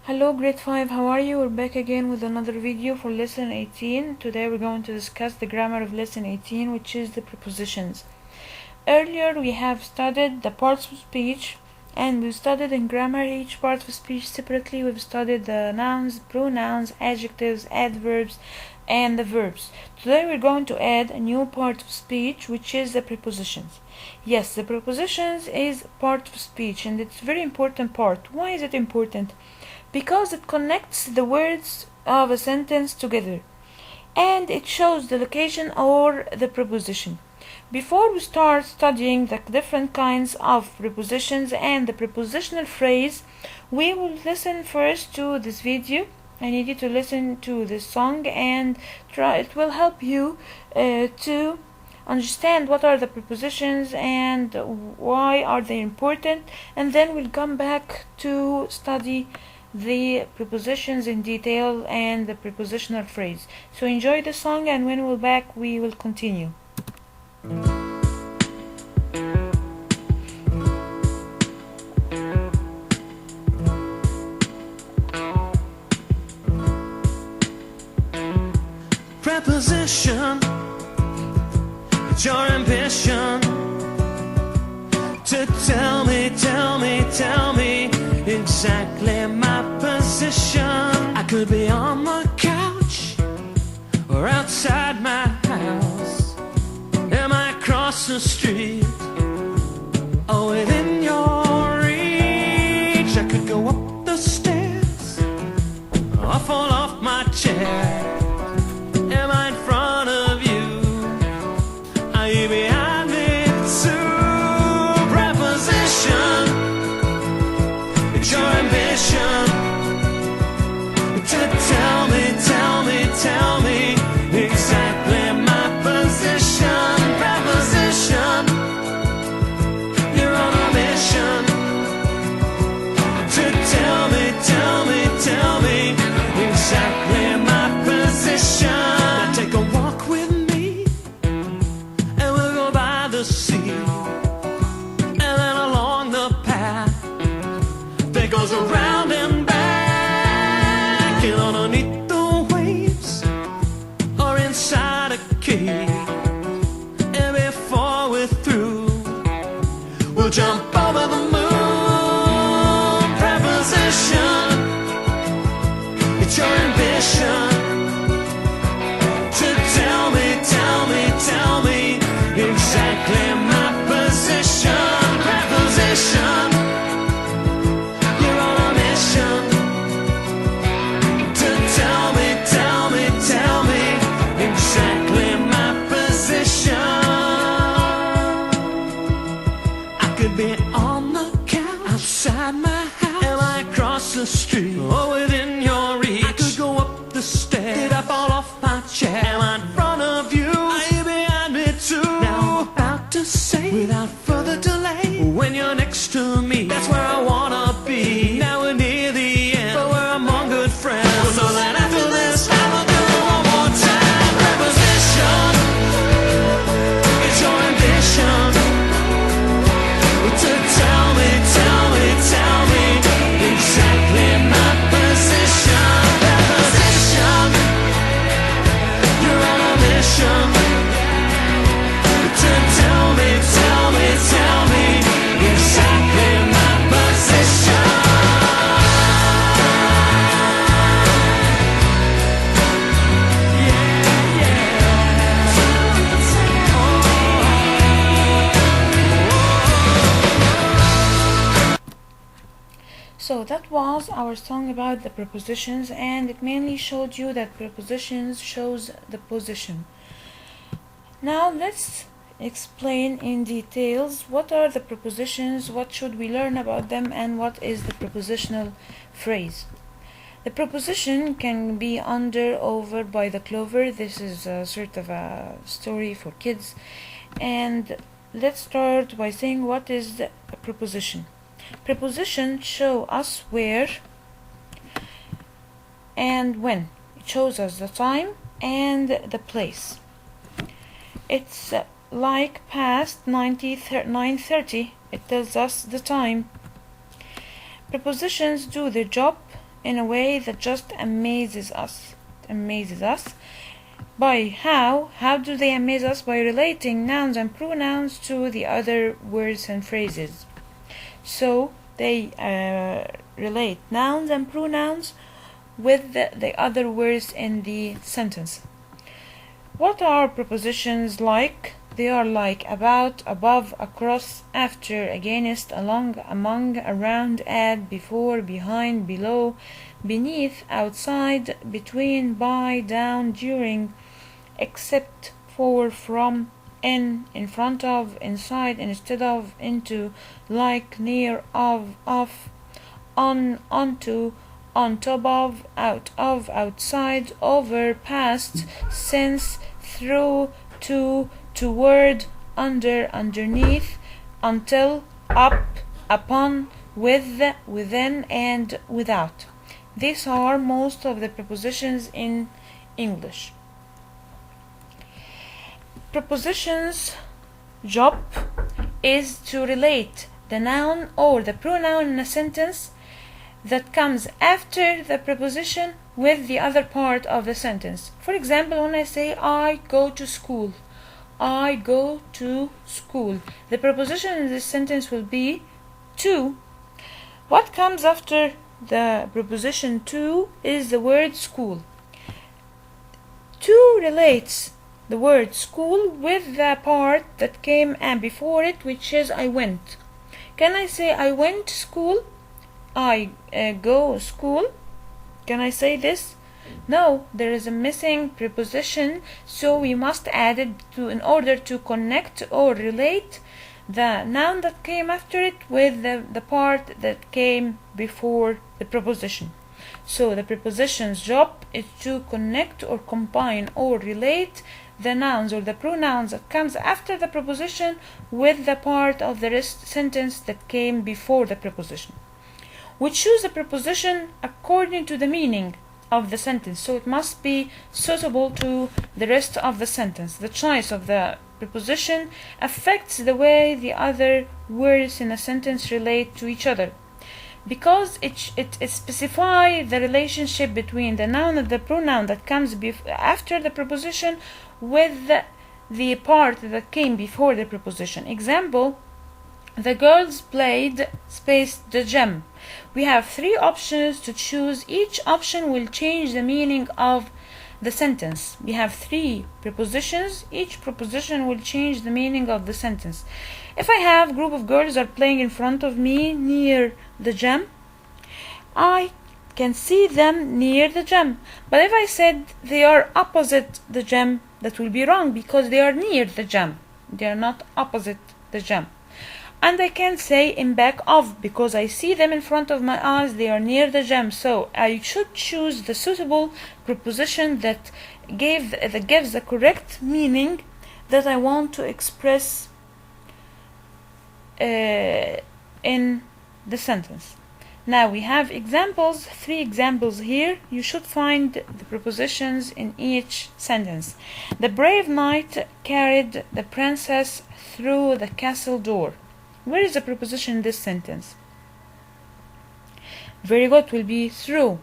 Hello grade 5, how are you? We're back again with another video for lesson 18. Today we're going to discuss the grammar of lesson 18, which is the prepositions. Earlier we have studied the parts of speech, and we studied in grammar each part of speech separately. We've studied the nouns, pronouns, adjectives, adverbs, and the verbs. Today we're going to add a new part of speech, which is the prepositions. Yes, the prepositions is part of speech, and it's a very important part. Why is it important? Because it connects the words of a sentence together, and it shows the location or the preposition. Before we start studying the different kinds of prepositions and the prepositional phrase, we will listen first to this video. I need you to listen to this song, and it will help you to understand what are the prepositions and why are they important, and then we'll come back to study the prepositions in detail and the prepositional phrase. So enjoy the song, and when we're back we will continue. Preposition, it's your ambition to tell me exactly my position. I could be on the couch or outside my house. Am I across the street or within your reach? I could go up the stairs or fall off my chair. Am I in front of you? Are you behind me too? Preposition, it's your ambition to tell me exactly my position. Preposition, you're on a mission to tell me exactly my position. Now take a walk with me, and we'll go by the sea, and then along the path that goes around and back, and underneath the waves or inside a cave. And before we're through, we'll jump over the moon. Preposition, it's your ambition to tell me exactly my position. Preposition, you're on a mission to tell me exactly my position. I could be on the couch outside my house. Am I across the street or within your reach? I could go up the stairs. Did I fall off my chair? Am I in front of you? Are you behind me too? Now I'm about to say, without further delay, when you're next to me, that's where I wanna be. Now we're near the end, but we're among good friends. So that after this, I will do it one more time. Preposition, it's your ambition to tell me exactly my position. Preposition, you're on a mission to tell me exactly my position. So that was our song about the prepositions, and it mainly showed you that prepositions shows the position. Now let's explain in details what are the prepositions, what should we learn about them, and what is the prepositional phrase. The preposition can be under, over, by the clover. This is a sort of a story for kids. And let's start by saying what is a preposition. Prepositions show us where and when. It shows us the time and the place. It's like past 9:30. It tells us the time. Prepositions do their job in a way that just amazes us. It amazes us. By how do they amaze us? By relating nouns and pronouns to the other words and phrases. So they relate nouns and pronouns with the other words in the sentence. What are prepositions like? They are like about, above, across, after, against, along, among, around, at, before, behind, below, beneath, outside, between, by, down, during, except, for, from, in front of, inside, instead of, into, like, near, of, off, on, onto, on top of, out of, outside, over, past, since, through, to, toward, under, underneath, until, up, upon, with, within, and without. These are most of the prepositions in English. Prepositions' job is to relate the noun or the pronoun in a sentence that comes after the preposition with the other part of the sentence. For example, when I say I go to school, I go to school, the preposition in this sentence will be to. What comes after the preposition to is the word school. To relates the word school with the part that came before it, which is I went. Can I say I went to school? I go school? Can I say this? No, there is a missing preposition, so we must add it in order to connect or relate the noun that came after it with the part that came before the preposition. So the preposition's job is to connect or combine or relate the nouns or the pronouns that comes after the preposition with the part of the sentence that came before the preposition. We choose the preposition according to the meaning of the sentence, so it must be suitable to the rest of the sentence. The choice of the preposition affects the way the other words in a sentence relate to each other, because it specifies the relationship between the noun and the pronoun that comes after the preposition with the part that came before the preposition. Example, the girls played the gem. We have 3 options to choose. Each option will change the meaning of the sentence. We have 3 prepositions. Each preposition will change the meaning of the sentence. If I have a group of girls are playing in front of me near the gem, I can see them near the gem. But if I said they are opposite the gem, that will be wrong because they are near the gem. They are not opposite the gem. And I can say in back of, because I see them in front of my eyes, they are near the gem. So I should choose the suitable preposition that gives the correct meaning that I want to express in the sentence. Now we have examples, 3 examples here. You should find the prepositions in each sentence. The brave knight carried the princess through the castle door. Where is the preposition in this sentence? Very good, will be through.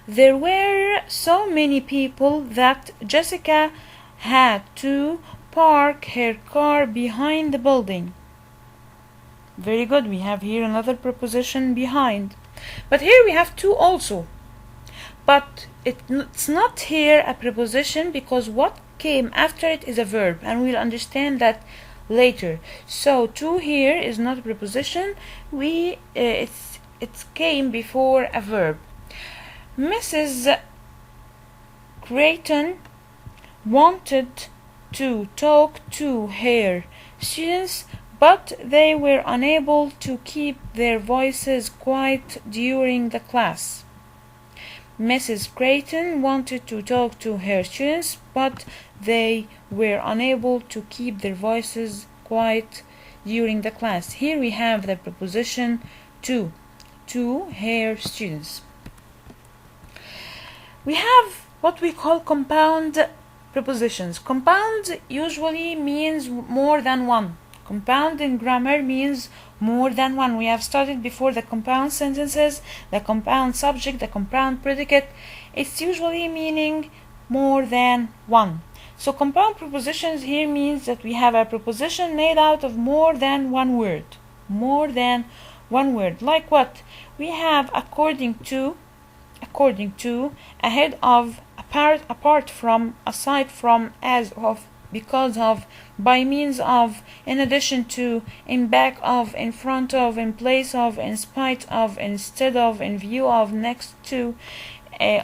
There were so many people that Jessica had to park her car behind the building. Very good, we have here another preposition, behind. But here we have to also. But it's not here a preposition because what came after it is a verb, and we'll understand that later. So to here is not a preposition. It came before a verb. Mrs. Creighton wanted to talk to her students, but they were unable to keep their voices quiet during the class. Mrs. Creighton wanted to talk to her students, but they were unable to keep their voices quiet during the class. Here we have the preposition to her students. We have what we call compound prepositions. Compound usually means more than one. Compound in grammar means more than one. We have studied before the compound sentences, the compound subject, the compound predicate. It's usually meaning more than one. So compound prepositions here means that we have a preposition made out of more than one word. More than one word. Like what? We have according to, ahead of, apart from, aside from, as of, because of, by means of, in addition to, in back of, in front of, in place of, in spite of, instead of, in view of, next to,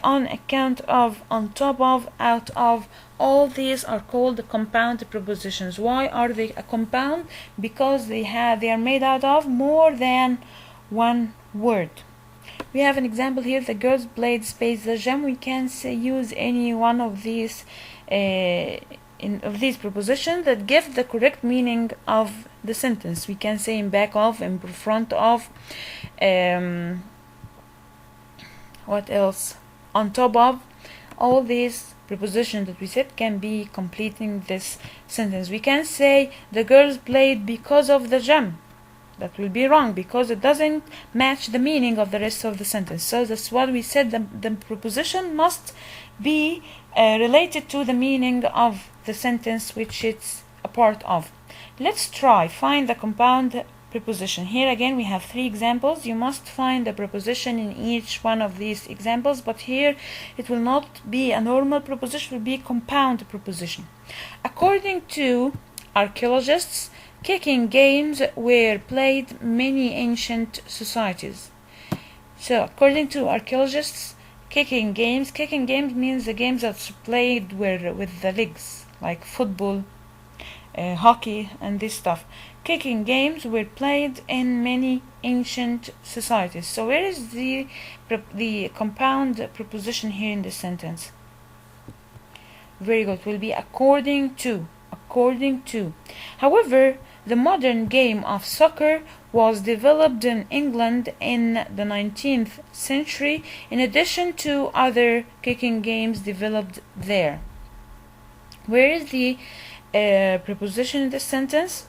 on account of, on top of, out of. All these are called compound prepositions. Why are they a compound? Because they are made out of more than one word. We have an example here. The girls played space the gem. We can use any one of these these prepositions that give the correct meaning of the sentence. We can say in back of, in front of, what else? On top of. All these prepositions that we said can be completing this sentence. We can say the girls played because of the gem. That will be wrong because it doesn't match the meaning of the rest of the sentence. So that's what we said. The preposition must be related to the meaning of the sentence which it's a part of. Let's try find the compound preposition. Here again we have 3 examples. You must find the preposition in each one of these examples, but here it will not be a normal preposition, it will be a compound preposition. According to archaeologists, kicking games were played in many ancient societies. So according to archaeologists, kicking games means the games that's played with the legs, like football, hockey and this stuff. Kicking games were played in many ancient societies. So where is the compound preposition here in this sentence? Very good. Will be according to. However, the modern game of soccer was developed in England in the 19th century in addition to other kicking games developed there. Where is the preposition in this sentence?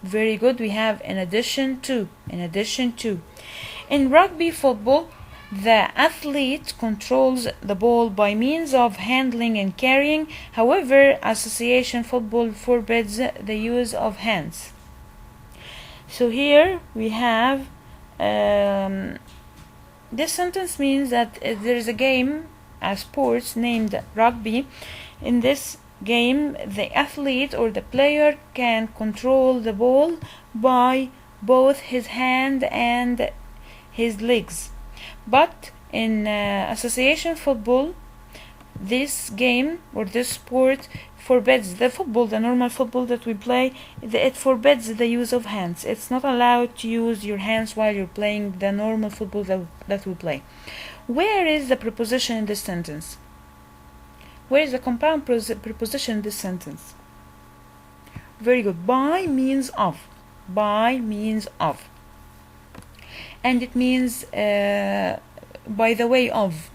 Very good. We have in addition to. In rugby football, the athlete controls the ball by means of handling and carrying. However, association football forbids the use of hands. So here we have this sentence means that there is a game, a sport named rugby. In this game, the athlete or the player can control the ball by both his hand and his legs. But in association football, this game or this sport forbids the normal football that we play. It forbids the use of hands. It's not allowed to use your hands while you're playing the normal football that we play. Where is the preposition in this sentence? Where is the compound preposition in this sentence? Very good. By means of. And it means by the way of.